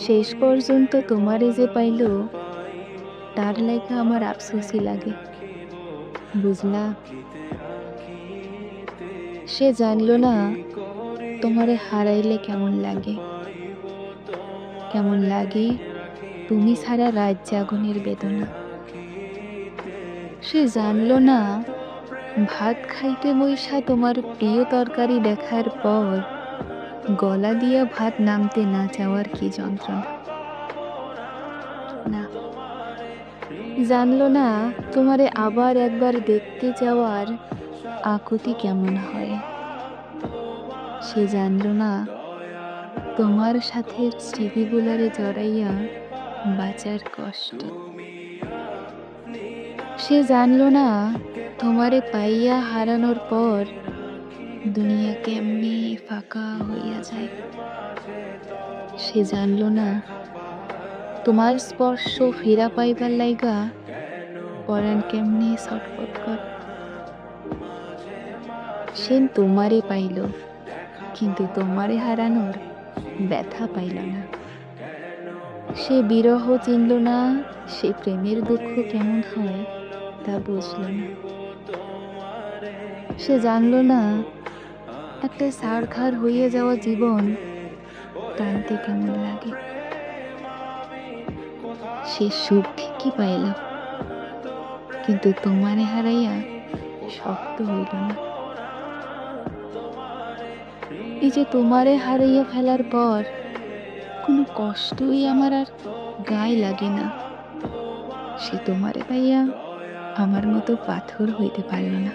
শেষ পর্যন্ত তোমারে যে পাইল, তার লাইগা আমার আফসোসই লাগে, বুঝলা? সে জানলো না তোমারে হারাইলে কেমন লাগে, কেমন লাগে তুমি ছাড়া রাত জাগনের বেদনা। সে জানলো না ভাত খাইতে বইসা তোমার প্রিয় তরকারি দেখার পর গলা দিয়া ভাত নামতে না চাওয়ার কি যন্ত্রণা। না, জানলো না তোমারে আবার একবার দেখতে যাওয়ার আকুতি কেমন হয়। সে জানলো না তোমার সাথে স্মৃতিগুলারে জড়াইয়া বাঁচার কষ্ট। সে জানলো না তোমারে পাইয়া হারানোর পর দুনিয়া কেমনি ফাঁকা হইয়া যায়। সে জানলো না তোমার স্পর্শ ফিরা পাইবার লাইগা পরাণ কেমনি ছটফট করে। সে তোমারে পাইল, কিন্তু তোমারে হারানোর ব্যথা পাইল না। সে বিরহ চিনল না, সে প্রেমের দুঃখ কেমন হয় তা বুঝল না। সে জানল না একটা ছাড়খাড় হইয়া যাওয়া জীবন টানতে কেমন লাগে। সে সুখ ঠিকই পাইল, কিন্তু তোমারে হারাইয়া শক্ত হইল না। এই যে তোমারে হারাইয়া ফেলার পর কোনো কষ্টই আমার আর গায়ে লাগে না। সে তোমারে পাইয়া আমার মতো পাথর হইতে পারল না।